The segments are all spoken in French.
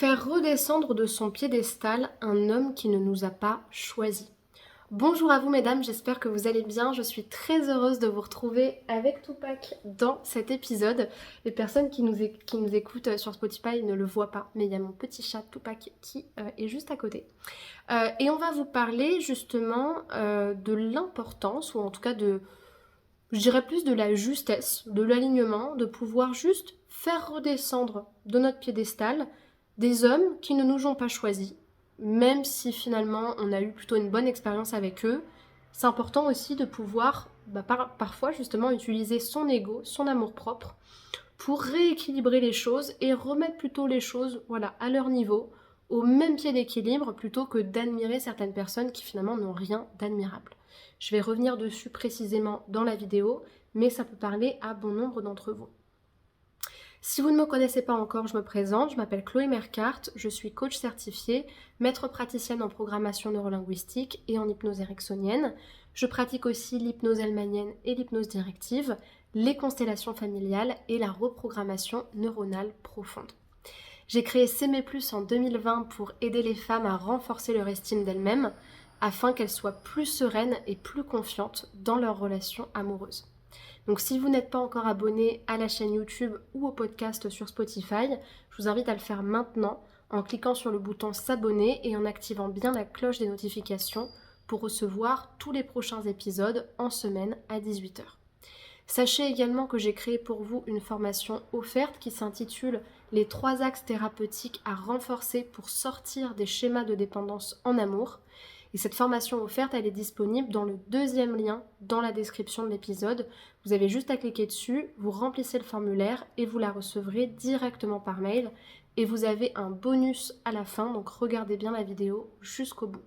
Faire redescendre de son piédestal un homme qui ne nous a pas choisis. Bonjour à vous mesdames, j'espère que vous allez bien. Je suis très heureuse de vous retrouver avec Tupac dans cet épisode. Les personnes qui nous écoutent sur Spotify ne le voient pas, mais il y a mon petit chat Tupac qui est juste à côté. Et on va vous parler justement de l'importance, ou en tout cas je dirais plus de la justesse, de l'alignement, de pouvoir juste faire redescendre de notre piédestal des hommes qui ne nous ont pas choisis, même si finalement on a eu plutôt une bonne expérience avec eux. C'est important aussi de pouvoir parfois justement utiliser son ego, son amour-propre pour rééquilibrer les choses et remettre plutôt les choses à leur niveau, au même pied d'équilibre, plutôt que d'admirer certaines personnes qui finalement n'ont rien d'admirable. Je vais revenir dessus précisément dans la vidéo, mais ça peut parler à bon nombre d'entre vous. Si vous ne me connaissez pas encore, je me présente, je m'appelle Chloé Mercart, je suis coach certifiée, maître praticienne en programmation neurolinguistique et en hypnose ericksonienne. Je pratique aussi l'hypnose hellmanienne et l'hypnose directive, les constellations familiales et la reprogrammation neuronale profonde. J'ai créé S'aimer plus en 2020 pour aider les femmes à renforcer leur estime d'elles-mêmes afin qu'elles soient plus sereines et plus confiantes dans leurs relations amoureuses. Donc si vous n'êtes pas encore abonné à la chaîne YouTube ou au podcast sur Spotify, je vous invite à le faire maintenant en cliquant sur le bouton s'abonner et en activant bien la cloche des notifications pour recevoir tous les prochains épisodes en semaine à 18h. Sachez également que j'ai créé pour vous une formation offerte qui s'intitule « Les 3 axes thérapeutiques à renforcer pour sortir des schémas de dépendance en amour ». Et cette formation offerte, elle est disponible dans le 2e lien dans la description de l'épisode. Vous avez juste à cliquer dessus, vous remplissez le formulaire et vous la recevrez directement par mail. Et vous avez un bonus à la fin, donc regardez bien la vidéo jusqu'au bout.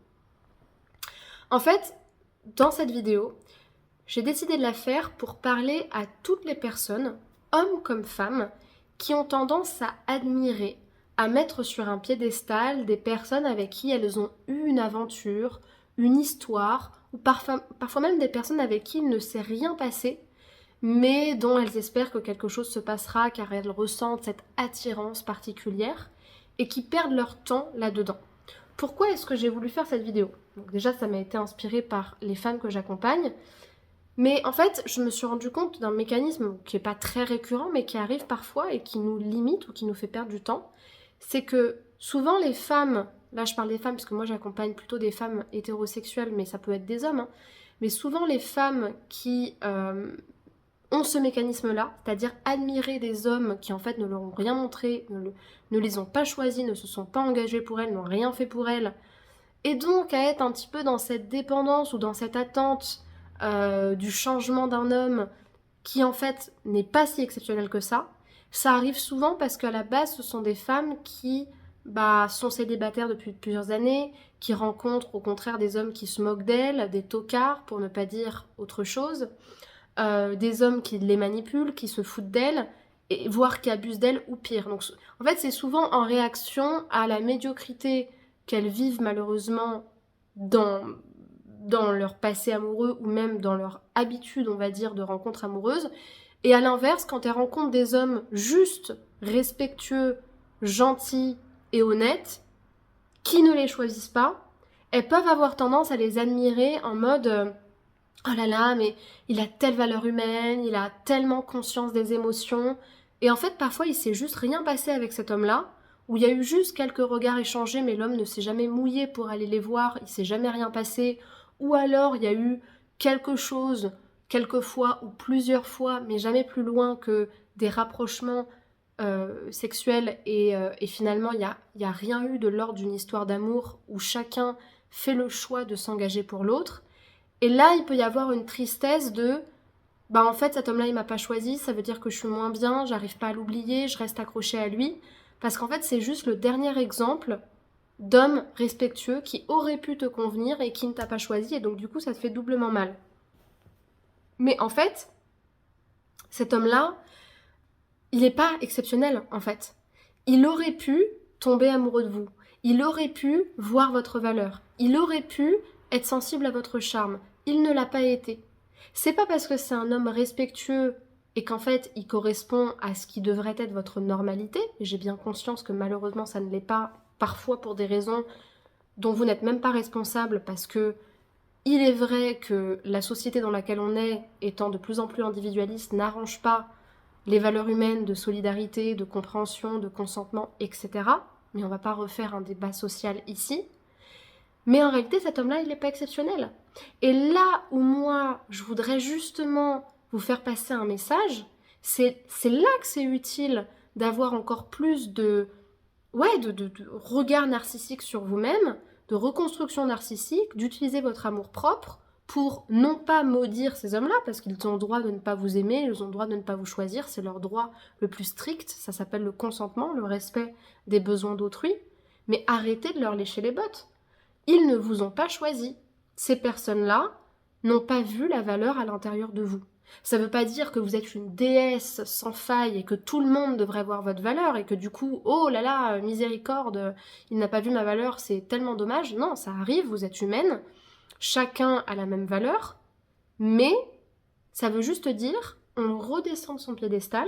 En fait, dans cette vidéo, j'ai décidé de la faire pour parler à toutes les personnes, hommes comme femmes, qui ont tendance à admirer, à mettre sur un piédestal des personnes avec qui elles ont eu une aventure, une histoire, ou parfois même des personnes avec qui il ne s'est rien passé, mais dont elles espèrent que quelque chose se passera car elles ressentent cette attirance particulière et qui perdent leur temps là-dedans. Pourquoi est-ce que j'ai voulu faire cette vidéo ? Donc déjà, ça m'a été inspiré par les femmes que j'accompagne, mais en fait, je me suis rendu compte d'un mécanisme qui n'est pas très récurrent, mais qui arrive parfois et qui nous limite ou qui nous fait perdre du temps. C'est que souvent les femmes, là je parle des femmes parce que moi j'accompagne plutôt des femmes hétérosexuelles, mais ça peut être des hommes, mais souvent les femmes qui ont ce mécanisme-là, c'est-à-dire admirer des hommes qui en fait ne leur ont rien montré, ne les ont pas choisis, ne se sont pas engagés pour elles, n'ont rien fait pour elles, et donc à être un petit peu dans cette dépendance ou dans cette attente du changement d'un homme qui en fait n'est pas si exceptionnel que ça. Ça arrive souvent parce qu'à la base, ce sont des femmes qui sont célibataires depuis plusieurs années, qui rencontrent au contraire des hommes qui se moquent d'elles, des tocards pour ne pas dire autre chose, des hommes qui les manipulent, qui se foutent d'elles, et voire qui abusent d'elles ou pire. Donc, en fait, c'est souvent en réaction à la médiocrité qu'elles vivent malheureusement dans leur passé amoureux ou même dans leur habitude, on va dire, de rencontres amoureuses. Et à l'inverse, quand elles rencontrent des hommes justes, respectueux, gentils et honnêtes, qui ne les choisissent pas, elles peuvent avoir tendance à les admirer en mode « Oh là là, mais il a telle valeur humaine, il a tellement conscience des émotions. » Et en fait, parfois, il s'est juste rien passé avec cet homme-là, où il y a eu juste quelques regards échangés, mais l'homme ne s'est jamais mouillé pour aller les voir, il s'est jamais rien passé, ou alors il y a eu quelque chose, quelques fois ou plusieurs fois, mais jamais plus loin que des rapprochements sexuels et finalement il y a rien eu de l'ordre d'une histoire d'amour où chacun fait le choix de s'engager pour l'autre. Et là, il peut y avoir une tristesse de en fait cet homme-là il m'a pas choisi, ça veut dire que je suis moins bien, j'arrive pas à l'oublier, je reste accrochée à lui, parce qu'en fait c'est juste le dernier exemple d'homme respectueux qui aurait pu te convenir et qui ne t'a pas choisi, et donc du coup ça te fait doublement mal. Mais en fait, cet homme-là, il n'est pas exceptionnel en fait. Il aurait pu tomber amoureux de vous, il aurait pu voir votre valeur, il aurait pu être sensible à votre charme, il ne l'a pas été. C'est pas parce que c'est un homme respectueux et qu'en fait il correspond à ce qui devrait être votre normalité, et j'ai bien conscience que malheureusement ça ne l'est pas, parfois pour des raisons dont vous n'êtes même pas responsable, parce que il est vrai que la société dans laquelle on est, étant de plus en plus individualiste, n'arrange pas les valeurs humaines de solidarité, de compréhension, de consentement, etc. Mais on ne va pas refaire un débat social ici. Mais en réalité, cet homme-là, il n'est pas exceptionnel. Et là où moi, je voudrais justement vous faire passer un message, c'est là que c'est utile d'avoir encore plus de regard narcissique sur vous-même, de reconstruction narcissique, d'utiliser votre amour-propre pour non pas maudire ces hommes-là, parce qu'ils ont le droit de ne pas vous aimer, ils ont le droit de ne pas vous choisir, c'est leur droit le plus strict, ça s'appelle le consentement, le respect des besoins d'autrui, mais arrêtez de leur lécher les bottes. Ils ne vous ont pas choisi. Ces personnes-là n'ont pas vu la valeur à l'intérieur de vous. Ça ne veut pas dire que vous êtes une déesse sans faille et que tout le monde devrait voir votre valeur et que du coup, oh là là, miséricorde, il n'a pas vu ma valeur, c'est tellement dommage. Non, ça arrive, vous êtes humaine, chacun a la même valeur, mais ça veut juste dire, on redescend de son piédestal,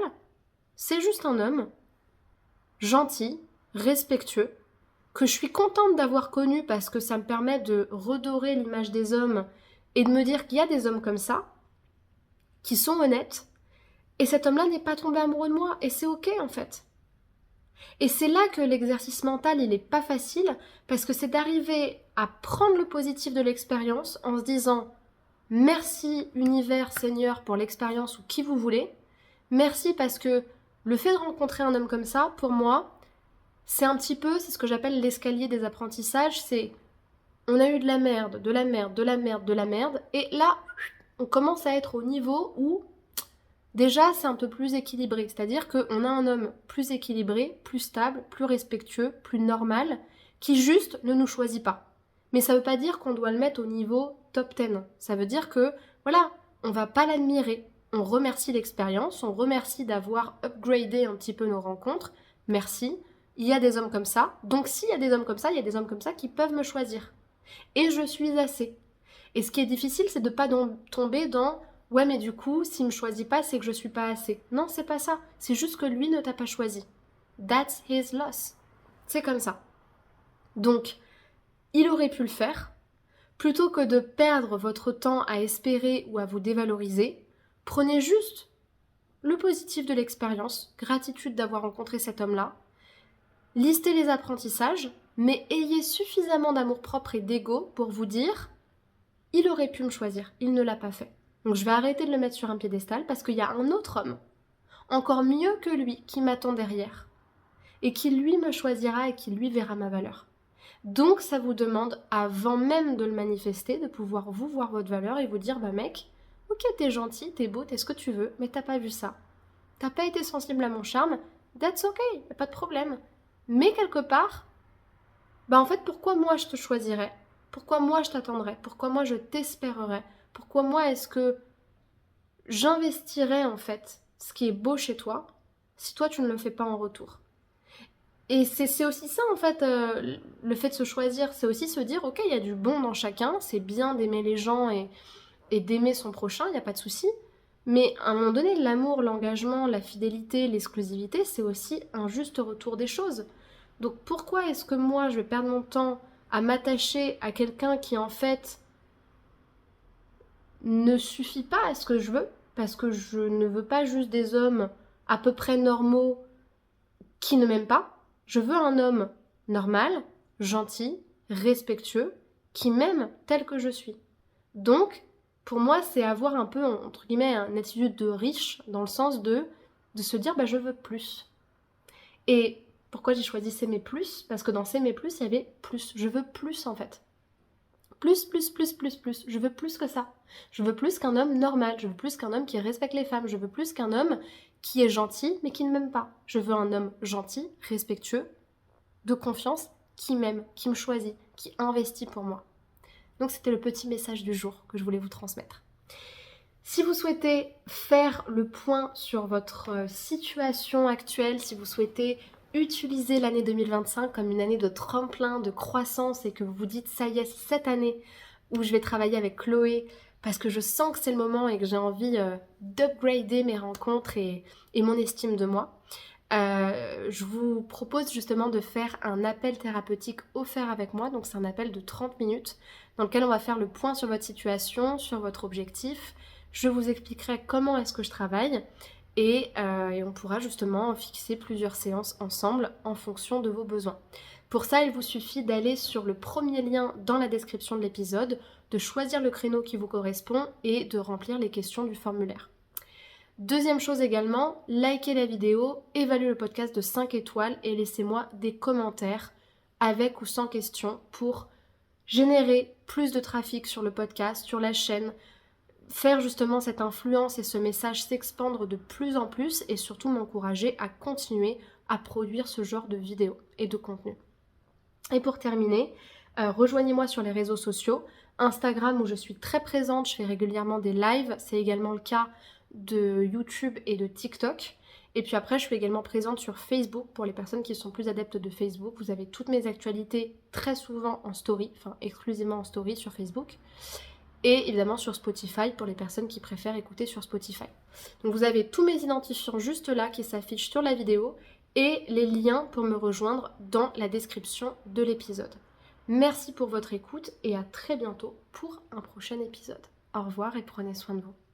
c'est juste un homme, gentil, respectueux, que je suis contente d'avoir connu parce que ça me permet de redorer l'image des hommes et de me dire qu'il y a des hommes comme ça, qui sont honnêtes, et cet homme-là n'est pas tombé amoureux de moi, et c'est ok en fait. Et c'est là que l'exercice mental, il n'est pas facile, parce que c'est d'arriver à prendre le positif de l'expérience en se disant « Merci univers, Seigneur, pour l'expérience ou qui vous voulez. Merci parce que le fait de rencontrer un homme comme ça, pour moi, c'est un petit peu, c'est ce que j'appelle l'escalier des apprentissages, c'est on a eu de la merde, de la merde, de la merde, de la merde, et là, on commence à être au niveau où déjà c'est un peu plus équilibré, c'est-à-dire qu'on a un homme plus équilibré, plus stable, plus respectueux, plus normal, qui juste ne nous choisit pas. Mais ça veut pas dire qu'on doit le mettre au niveau top 10. Ça veut dire que, voilà, on va pas l'admirer. On remercie l'expérience, on remercie d'avoir upgradé un petit peu nos rencontres. Merci. Il y a des hommes comme ça. Donc s'il y a des hommes comme ça, il y a des hommes comme ça qui peuvent me choisir. Et je suis assez. Et ce qui est difficile, c'est de pas tomber dans « ouais, mais du coup, s'il me choisit pas, c'est que je suis pas assez ». Non, c'est pas ça. C'est juste que lui ne t'a pas choisi. That's his loss. C'est comme ça. Donc, il aurait pu le faire. Plutôt que de perdre votre temps à espérer ou à vous dévaloriser, prenez juste le positif de l'expérience, gratitude d'avoir rencontré cet homme-là, listez les apprentissages, mais ayez suffisamment d'amour-propre et d'ego pour vous dire « il aurait pu me choisir, il ne l'a pas fait ». Donc je vais arrêter de le mettre sur un piédestal parce qu'il y a un autre homme, encore mieux que lui, qui m'attend derrière, et qui lui me choisira et qui lui verra ma valeur. Donc ça vous demande, avant même de le manifester, de pouvoir vous voir votre valeur et vous dire « bah mec, ok t'es gentil, t'es beau, t'es ce que tu veux, mais t'as pas vu ça. T'as pas été sensible à mon charme, that's ok, y a pas de problème. Mais quelque part, bah en fait pourquoi moi je te choisirais ? Pourquoi moi je t'attendrais ? Pourquoi moi je t'espérerais ? Pourquoi moi est-ce que j'investirais en fait ce qui est beau chez toi si toi tu ne le fais pas en retour ? Et c'est aussi ça en fait, le fait de se choisir, c'est aussi se dire ok il y a du bon dans chacun, c'est bien d'aimer les gens et d'aimer son prochain, il n'y a pas de souci. Mais à un moment donné, l'amour, l'engagement, la fidélité, l'exclusivité, c'est aussi un juste retour des choses. Donc pourquoi est-ce que moi je vais perdre mon temps à m'attacher à quelqu'un qui en fait ne suffit pas à ce que je veux, parce que je ne veux pas juste des hommes à peu près normaux qui ne m'aiment pas. Je veux un homme normal, gentil, respectueux, qui m'aime tel que je suis. Donc, pour moi, c'est avoir un peu, entre guillemets, une attitude de riche, dans le sens de se dire, bah, je veux plus. Et pourquoi j'ai choisi s'aimer plus ? Parce que dans s'aimer plus, il y avait plus. Je veux plus, en fait. Plus, plus, plus, plus, plus. Je veux plus que ça. Je veux plus qu'un homme normal. Je veux plus qu'un homme qui respecte les femmes. Je veux plus qu'un homme qui est gentil, mais qui ne m'aime pas. Je veux un homme gentil, respectueux, de confiance, qui m'aime, qui me choisit, qui investit pour moi. Donc c'était le petit message du jour que je voulais vous transmettre. Si vous souhaitez faire le point sur votre situation actuelle, si vous souhaitez utiliser l'année 2025 comme une année de tremplin, de croissance et que vous vous dites ça y est, c'est cette année où je vais travailler avec Chloé parce que je sens que c'est le moment et que j'ai envie d'upgrader mes rencontres et mon estime de moi. Je vous propose justement de faire un appel thérapeutique offert avec moi, donc c'est un appel de 30 minutes dans lequel on va faire le point sur votre situation, sur votre objectif. Je vous expliquerai comment est-ce que je travaille et on pourra justement fixer plusieurs séances ensemble en fonction de vos besoins. Pour ça, il vous suffit d'aller sur le premier lien dans la description de l'épisode, de choisir le créneau qui vous correspond et de remplir les questions du formulaire. Deuxième chose également, likez la vidéo, évaluez le podcast de 5 étoiles et laissez-moi des commentaires avec ou sans questions pour générer plus de trafic sur le podcast, sur la chaîne, faire justement cette influence et ce message s'expandre de plus en plus et surtout m'encourager à continuer à produire ce genre de vidéos et de contenu. Et pour terminer, rejoignez-moi sur les réseaux sociaux, Instagram où je suis très présente, je fais régulièrement des lives, c'est également le cas de YouTube et de TikTok. Et puis après, je suis également présente sur Facebook pour les personnes qui sont plus adeptes de Facebook. Vous avez toutes mes actualités très souvent en story, enfin exclusivement en story sur Facebook. Et évidemment sur Spotify pour les personnes qui préfèrent écouter sur Spotify. Donc vous avez tous mes identifiants juste là qui s'affichent sur la vidéo et les liens pour me rejoindre dans la description de l'épisode. Merci pour votre écoute et à très bientôt pour un prochain épisode. Au revoir et prenez soin de vous.